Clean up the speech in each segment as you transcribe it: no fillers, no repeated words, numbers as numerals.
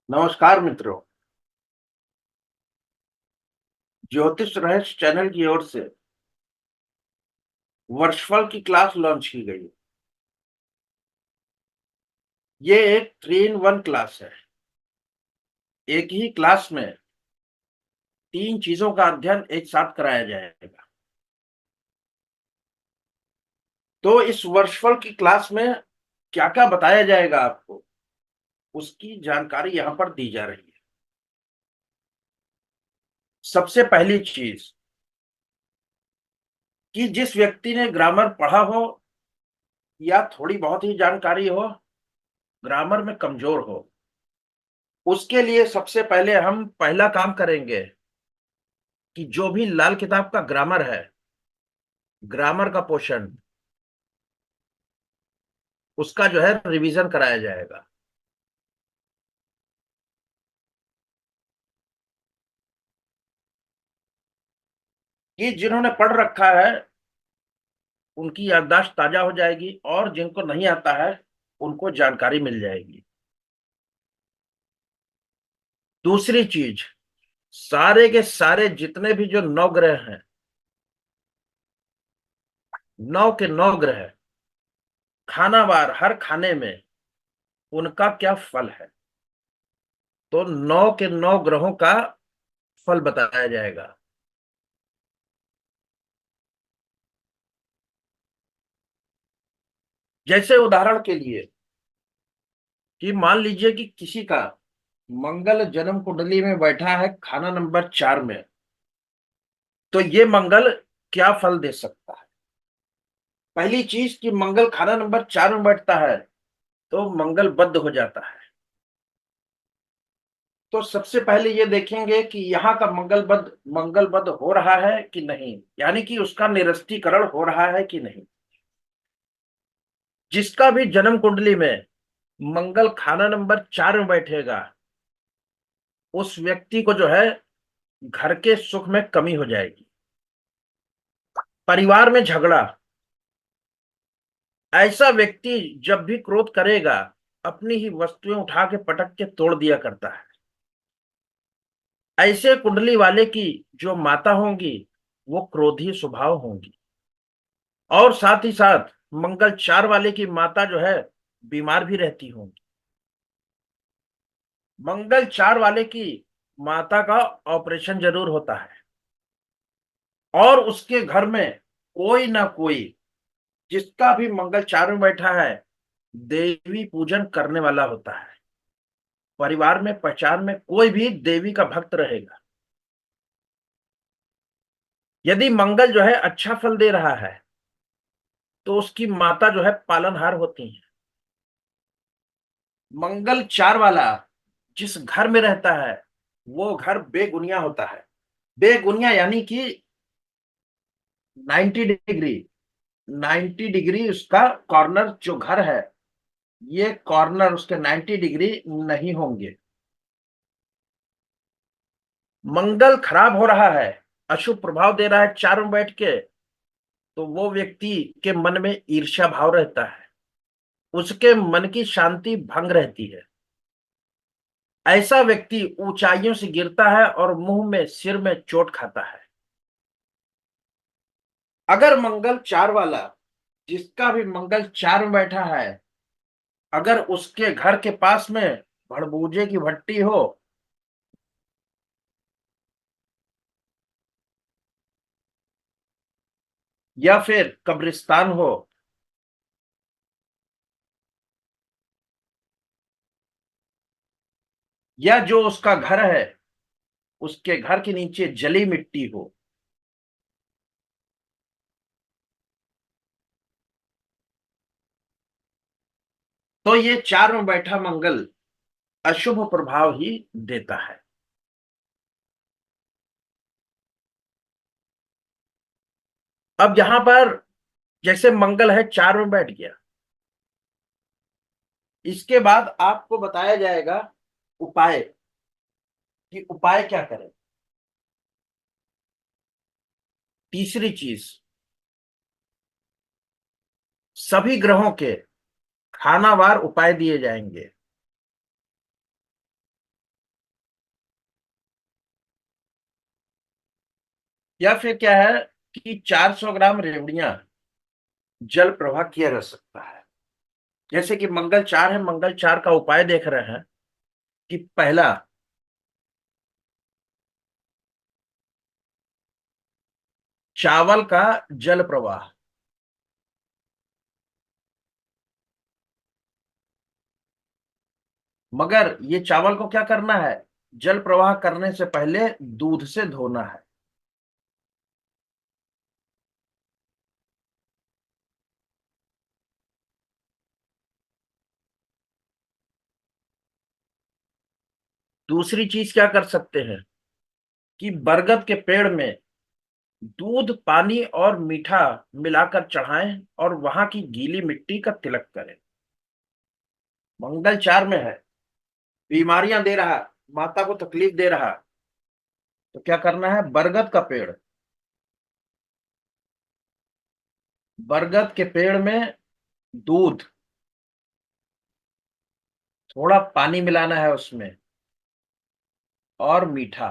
नमस्कार मित्रों। ज्योतिष रहस्य चैनल की ओर से वर्षफल की क्लास लॉन्च की गई। ये एक 3 in 1 क्लास है। एक ही क्लास में 3 चीजों का अध्ययन एक साथ कराया जाएगा। तो इस वर्षफल की क्लास में क्या क्या बताया जाएगा आपको, उसकी जानकारी यहाँ पर दी जा रही है। सबसे पहली चीज कि जिस व्यक्ति ने ग्रामर पढ़ा हो या थोड़ी बहुत ही जानकारी हो, ग्रामर में कमजोर हो, उसके लिए सबसे पहले हम पहला काम करेंगे कि जो भी लाल किताब का ग्रामर है, ग्रामर का पोर्शन, उसका जो है रिवीजन कराया जाएगा। कि जिन्होंने पढ़ रखा है उनकी याददाश्त ताजा हो जाएगी और जिनको नहीं आता है उनको जानकारी मिल जाएगी। दूसरी चीज, सारे के सारे जितने भी जो 9 ग्रह हैं, 9 के 9 ग्रह खानावार हर खाने में उनका क्या फल है, तो 9 के 9 ग्रहों का फल बताया जाएगा। जैसे उदाहरण के लिए कि मान लीजिए कि किसी का मंगल जन्म कुंडली में बैठा है खाना नंबर 4 में, तो ये मंगल क्या फल दे सकता है। पहली चीज कि मंगल खाना नंबर 4 में बैठता है तो मंगल बद्ध हो जाता है। तो सबसे पहले ये देखेंगे कि यहाँ का मंगल बद्ध हो रहा है कि नहीं, यानी कि उसका निरस्तीकरण हो रहा है कि नहीं। जिसका भी जन्म कुंडली में मंगल खाना नंबर 4 में बैठेगा, उस व्यक्ति को जो है घर के सुख में कमी हो जाएगी, परिवार में झगड़ा। ऐसा व्यक्ति जब भी क्रोध करेगा अपनी ही वस्तुएं उठा के पटक के तोड़ दिया करता है। ऐसे कुंडली वाले की जो माता होंगी वो क्रोधी स्वभाव होंगी, और साथ ही साथ मंगल 4 वाले की माता जो है बीमार भी रहती होंगी। मंगल 4 वाले की माता का ऑपरेशन जरूर होता है, और उसके घर में कोई ना कोई, जिसका भी मंगल 4 में बैठा है, देवी पूजन करने वाला होता है। परिवार में पहचान में कोई भी देवी का भक्त रहेगा। यदि मंगल जो है अच्छा फल दे रहा है तो उसकी माता जो है पालनहार होती है। मंगल 4 वाला जिस घर में रहता है वो घर बेगुनिया होता है। बेगुनिया यानी कि 90 डिग्री, 90 डिग्री उसका कॉर्नर जो घर है, ये कॉर्नर उसके 90 डिग्री नहीं होंगे। मंगल खराब हो रहा है, अशुभ प्रभाव दे रहा है 4 में बैठ के, तो वो व्यक्ति के मन में ईर्ष्या भाव रहता है, उसके मन की शांति भंग रहती है। ऐसा व्यक्ति ऊंचाइयों से गिरता है और मुंह में सिर में चोट खाता है। अगर मंगल 4 वाला, जिसका भी मंगल 4 में बैठा है, अगर उसके घर के पास में भड़बूजे की भट्टी हो, या फिर कब्रिस्तान हो, या जो उसका घर है उसके घर के नीचे जली मिट्टी हो, तो ये 4 में बैठा मंगल अशुभ प्रभाव ही देता है। अब यहां पर जैसे मंगल है 4 में बैठ गया, इसके बाद आपको बताया जाएगा उपाय, कि उपाय क्या करें। तीसरी चीज, सभी ग्रहों के खानावार उपाय दिए जाएंगे। या फिर क्या है कि 400 ग्राम रेवड़ियां जल प्रवाह किया जा सकता है। जैसे कि मंगल 4 है, मंगल 4 का उपाय देख रहे हैं कि पहला, चावल का जल प्रवाह। मगर ये चावल को क्या करना है, जल प्रवाह करने से पहले दूध से धोना है। दूसरी चीज क्या कर सकते हैं कि बरगद के पेड़ में दूध, पानी और मीठा मिलाकर चढ़ाएं और वहां की गीली मिट्टी का तिलक करें। मंगल 4 में है, बीमारियां दे रहा, माता को तकलीफ दे रहा, तो क्या करना है, बरगद का पेड़, बरगद के पेड़ में दूध, थोड़ा पानी मिलाना है उसमें, और मीठा।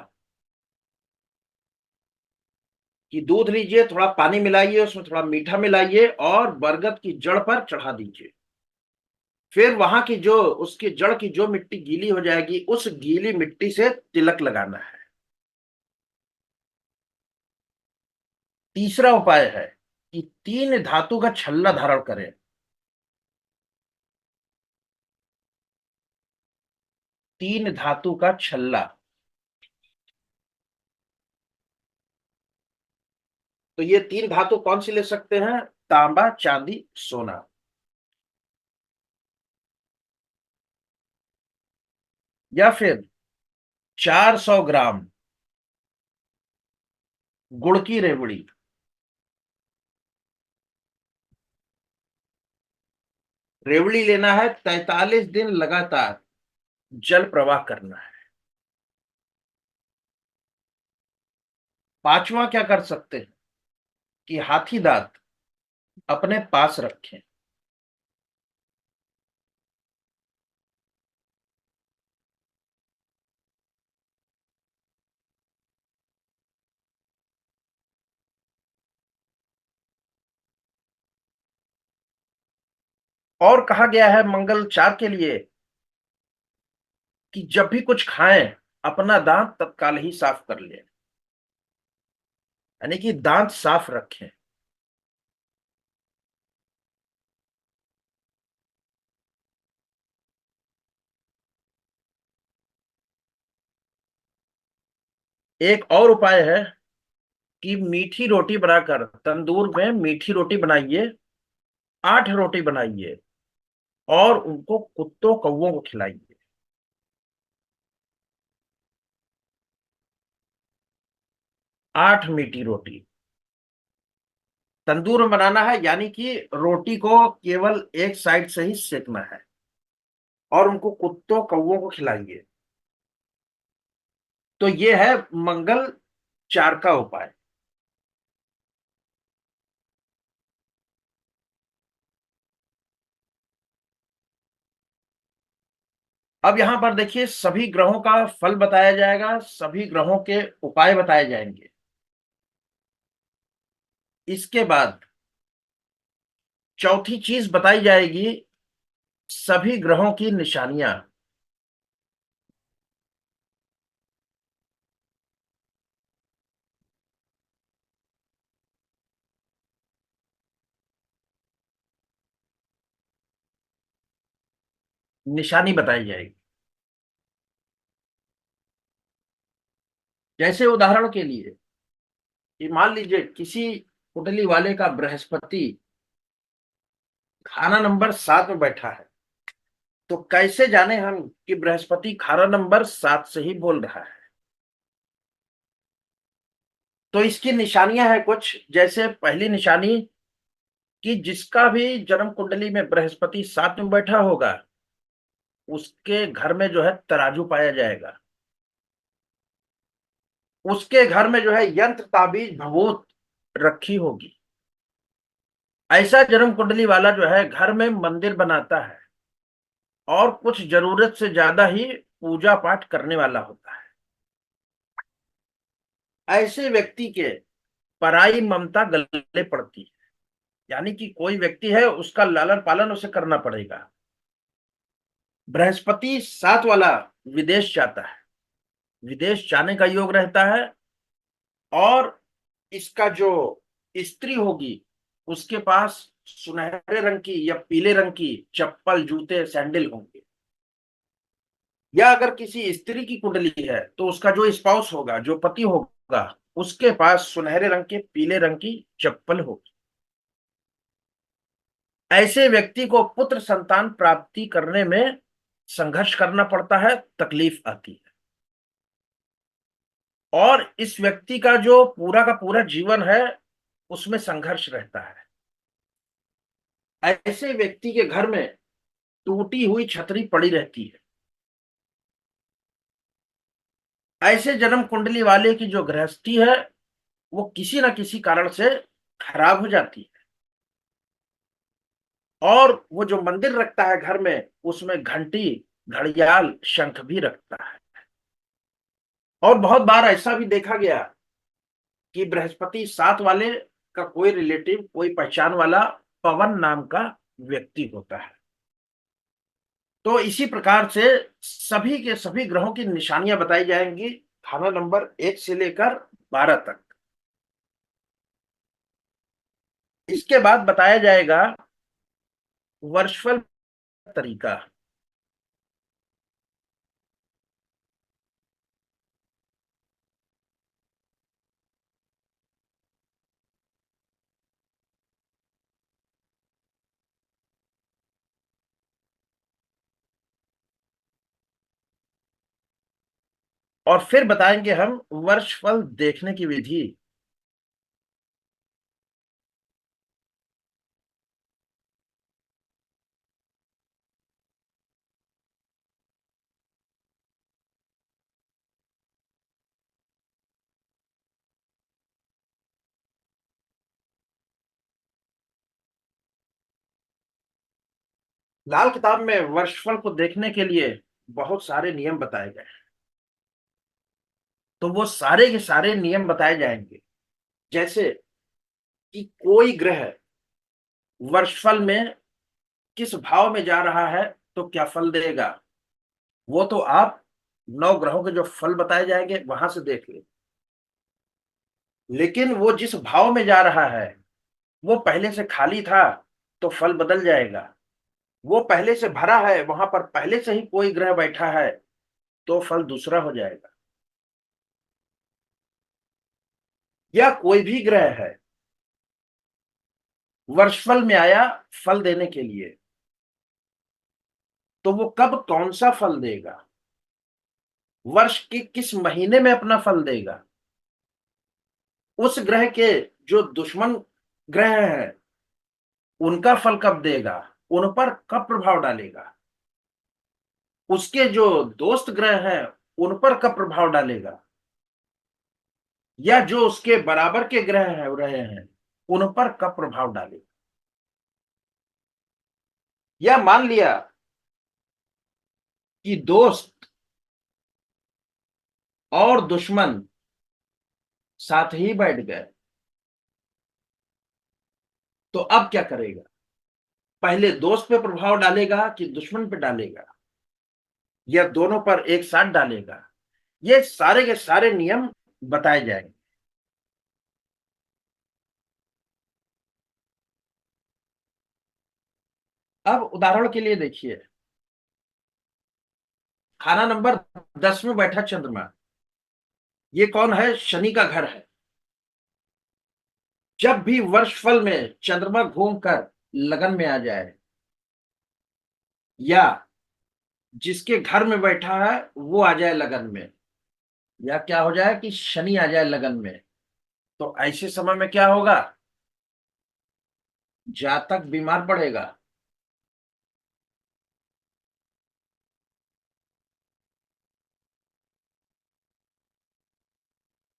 कि दूध लीजिए, थोड़ा पानी मिलाइए, उसमें थोड़ा मीठा मिलाइए और बरगद की जड़ पर चढ़ा दीजिए। फिर वहां की जो, उसकी जड़ की जो मिट्टी गीली हो जाएगी, उस गीली मिट्टी से तिलक लगाना है। तीसरा उपाय है कि 3 धातु का छल्ला धारण करें। 3 धातु का छल्ला। तो ये 3 धातु कौन सी ले सकते हैं, तांबा, चांदी, सोना। या फिर 400 ग्राम गुड़ की रेवड़ी। रेवड़ी लेना है, 43 दिन लगातार जल प्रवाह करना है। पांचवा क्या कर सकते हैं कि हाथी दांत अपने पास रखें। और कहा गया है मंगल 4 के लिए कि जब भी कुछ खाएं, अपना दांत तत्काल ही साफ कर लें, यानी कि दांत साफ रखें। एक और उपाय है कि मीठी रोटी बनाकर तंदूर में मीठी रोटी बनाइए, 8 रोटी बनाइए और उनको कुत्तों कौवों को खिलाइए। 8 मीठी रोटी तंदूर में बनाना है, यानी कि रोटी को केवल एक साइड से ही सेकना है और उनको कुत्तों कौवों को खिलाइए। तो ये है मंगल 4 का उपाय। अब यहां पर देखिए, सभी ग्रहों का फल बताया जाएगा, सभी ग्रहों के उपाय बताए जाएंगे। इसके बाद चौथी चीज बताई जाएगी, सभी ग्रहों की निशानियां। निशानी बताई जाएगी। जैसे उदाहरण के लिए, कि मान लीजिए किसी कुंडली वाले का बृहस्पति खाना नंबर 7 में बैठा है, तो कैसे जाने हम कि बृहस्पति खाना नंबर 7 से ही बोल रहा है। तो इसकी निशानियां हैं कुछ, जैसे पहली निशानी कि जिसका भी जन्म कुंडली में बृहस्पति 7 में बैठा होगा, उसके घर में जो है तराजू पाया जाएगा। उसके घर में जो है यंत्र, ताबीज, भभूत रखी होगी। ऐसा जन्म कुंडली वाला जो है घर में मंदिर बनाता है और कुछ जरूरत से ज्यादा ही पूजा पाठ करने वाला होता है। ऐसे व्यक्ति के पराई ममता गले पड़ती है। यानी कि कोई व्यक्ति है, उसका लालन पालन उसे करना पड़ेगा। बृहस्पति साथ वाला विदेश जाता है, विदेश जाने का योग रहता है। और इसका जो स्त्री होगी, उसके पास सुनहरे रंग की या पीले रंग की चप्पल, जूते, सैंडल होंगे। या अगर किसी स्त्री की कुंडली है तो उसका जो स्पाउस होगा, जो पति होगा, उसके पास सुनहरे रंग के, पीले रंग की चप्पल होगी। ऐसे व्यक्ति को पुत्र संतान प्राप्ति करने में संघर्ष करना पड़ता है, तकलीफ आती है। और इस व्यक्ति का जो पूरा का पूरा जीवन है, उसमें संघर्ष रहता है। ऐसे व्यक्ति के घर में टूटी हुई छतरी पड़ी रहती है। ऐसे जन्म कुंडली वाले की जो गृहस्थी है, वो किसी ना किसी कारण से खराब हो जाती है। और वो जो मंदिर रखता है घर में, उसमें घंटी, घड़ियाल, शंख भी रखता है। और बहुत बार ऐसा भी देखा गया कि बृहस्पति साथ वाले का कोई रिलेटिव, कोई पहचान वाला पवन नाम का व्यक्ति होता है। तो इसी प्रकार से सभी के सभी ग्रहों की निशानियां बताई जाएंगी, खाना नंबर 1 से लेकर 12 तक। इसके बाद बताया जाएगा वर्षफल तरीका। और फिर बताएंगे हम वर्षफल देखने की विधि। लाल किताब में वर्षफल को देखने के लिए बहुत सारे नियम बताए गए हैं। तो वो सारे के सारे नियम बताए जाएंगे। जैसे कि कोई ग्रह वर्षफल में किस भाव में जा रहा है तो क्या फल देगा, वो तो आप 9 ग्रहों के जो फल बताए जाएंगे वहां से देख ले। लेकिन वो जिस भाव में जा रहा है, वो पहले से खाली था तो फल बदल जाएगा। वो पहले से भरा है, वहां पर पहले से ही कोई ग्रह बैठा है, तो फल दूसरा हो जाएगा। या कोई भी ग्रह है, वर्षफल में आया फल देने के लिए, तो वो कब कौन सा फल देगा, वर्ष के किस महीने में अपना फल देगा, उस ग्रह के जो दुश्मन ग्रह हैं उनका फल कब देगा, उन पर कब प्रभाव डालेगा, उसके जो दोस्त ग्रह हैं उन पर कब प्रभाव डालेगा, या जो उसके बराबर के ग्रह हैं रहे हैं उन पर कब प्रभाव डालेगा। या मान लिया कि दोस्त और दुश्मन साथ ही बैठ गए, तो अब क्या करेगा, पहले दोस्त पे प्रभाव डालेगा कि दुश्मन पे डालेगा, या दोनों पर एक साथ डालेगा। ये सारे के सारे नियम बताए जाएंगे। अब उदाहरण के लिए देखिए, खाना नंबर 10 में बैठा चंद्रमा, ये कौन है, शनि का घर है। जब भी वर्षफल में चंद्रमा घूमकर लगन में आ जाए, या जिसके घर में बैठा है वो आ जाए लगन में, या क्या हो जाए कि शनि आ जाए लगन में, तो ऐसे समय में क्या होगा, जातक बीमार पड़ेगा।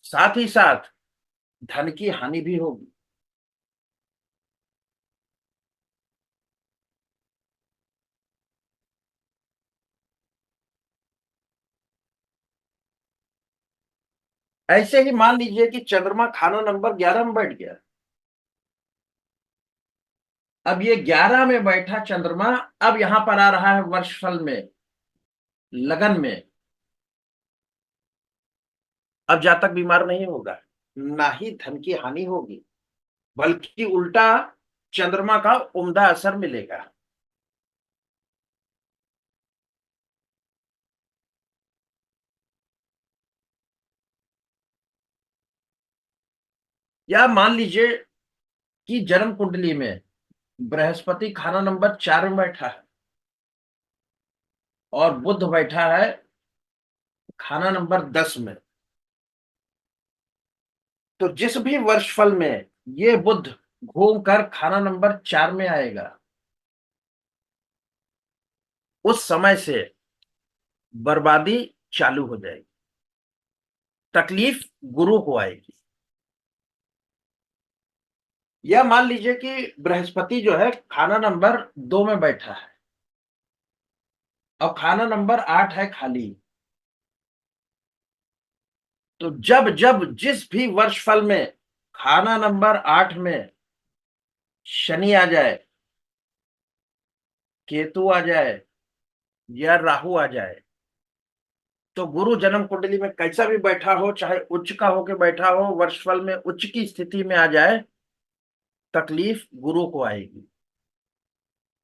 साथ ही साथ धन की हानि भी होगी। ऐसे ही मान लीजिए कि चंद्रमा खाना नंबर 11 में बैठ गया। अब ये 11 में बैठा चंद्रमा अब यहां पर आ रहा है वर्षफल में, लगन में। अब जातक बीमार नहीं होगा, ना ही धन की हानि होगी, बल्कि उल्टा चंद्रमा का उम्दा असर मिलेगा। या मान लीजिए कि जन्म कुंडली में बृहस्पति खाना नंबर 4 में बैठा है और बुध बैठा है खाना नंबर 10 में। तो जिस भी वर्षफल में ये बुध घूमकर खाना नंबर 4 में आएगा, उस समय से बर्बादी चालू हो जाएगी, तकलीफ गुरु को आएगी। या मान लीजिए कि बृहस्पति जो है खाना नंबर 2 में बैठा है और खाना नंबर 8 है खाली। तो जब जब जिस भी वर्षफल में खाना नंबर 8 में शनि आ जाए, केतु आ जाए या राहु आ जाए, तो गुरु जन्म कुंडली में कैसा भी बैठा हो, चाहे उच्च का होके बैठा हो, वर्षफल में उच्च की स्थिति में आ जाए, तकलीफ गुरु को आएगी।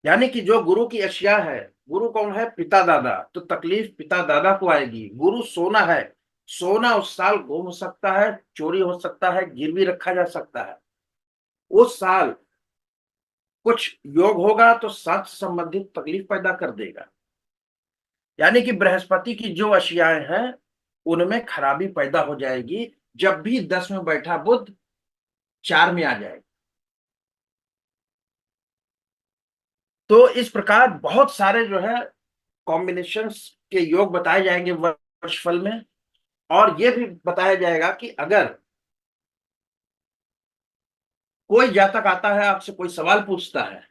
यानी कि जो गुरु की अशिया है, गुरु कौन है? पिता दादा, तो तकलीफ पिता दादा को आएगी। गुरु सोना है, सोना उस साल गुम हो सकता है, चोरी हो सकता है, गिरवी रखा जा सकता है। उस साल कुछ योग होगा तो स्वास्थ्य संबंधित तकलीफ पैदा कर देगा। यानी कि बृहस्पति की जो अशियाएं हैं उनमें खराबी पैदा हो जाएगी जब भी 10 में बैठा बुध 4 में आ जाएगा। तो इस प्रकार बहुत सारे जो है कॉम्बिनेशंस के योग बताए जाएंगे वर्षफल में। और यह भी बताया जाएगा कि अगर कोई जातक आता है, आपसे कोई सवाल पूछता है,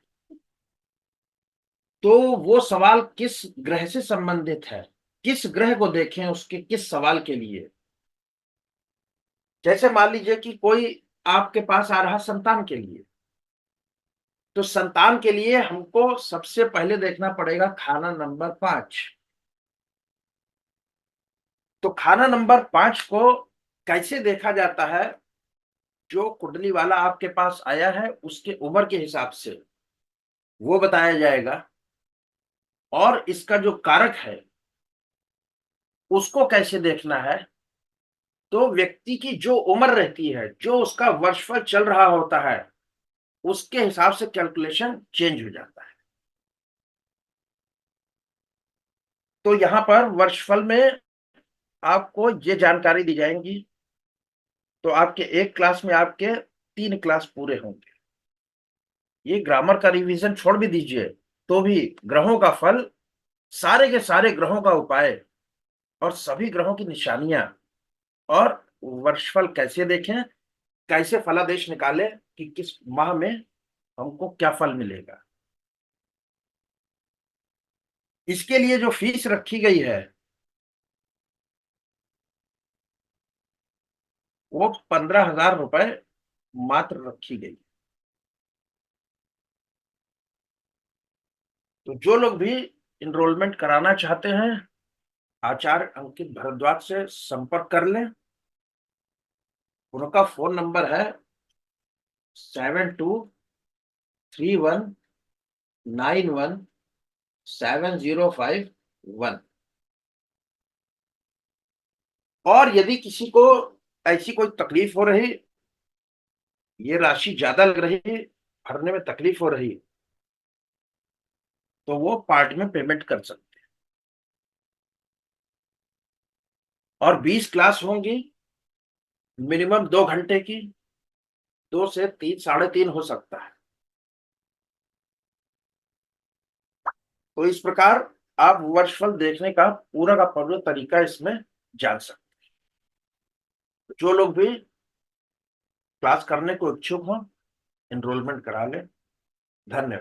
तो वो सवाल किस ग्रह से संबंधित है, किस ग्रह को देखें उसके किस सवाल के लिए। जैसे मान लीजिए कि कोई आपके पास आ रहा संतान के लिए, तो संतान के लिए हमको सबसे पहले देखना पड़ेगा खाना नंबर 5। तो खाना नंबर 5 को कैसे देखा जाता है? जो कुंडली वाला आपके पास आया है उसके उम्र के हिसाब से वो बताया जाएगा, और इसका जो कारक है उसको कैसे देखना है। तो व्यक्ति की जो उम्र रहती है, जो उसका वर्षफल चल रहा होता है, उसके हिसाब से कैलकुलेशन चेंज हो जाता है। तो यहां पर वर्षफल में आपको ये जानकारी दी जाएंगी, तो आपके एक क्लास में आपके 3 क्लास पूरे होंगे। ये ग्रामर का रिवीजन छोड़ भी दीजिए, तो भी ग्रहों का फल, सारे के सारे ग्रहों का उपाय और सभी ग्रहों की निशानियां, और वर्षफल कैसे देखें, कैसे फलादेश निकालें कि किस माह में हमको क्या फल मिलेगा। इसके लिए जो फीस रखी गई है वो 15,000 रुपए मात्र रखी गई। तो जो लोग भी इनरोलमेंट कराना चाहते हैं, आचार्य अंकित भारद्वाज से संपर्क कर लें। उनका फोन नंबर है 7231917051। और यदि किसी को ऐसी कोई तकलीफ हो रही, ये राशि ज्यादा लग रही, भरने में तकलीफ हो रही, तो वो पार्ट में पेमेंट कर सकते हैं। और 20 क्लास होंगी, मिनिमम 2 घंटे की, 2 से 3, 3.5 हो सकता है। तो इस प्रकार आप वर्षफल देखने का पूरा का पूरा तरीका इसमें जान सकते हैं। जो लोग भी क्लास करने को इच्छुक हों, एनरोलमेंट करा लें। धन्यवाद।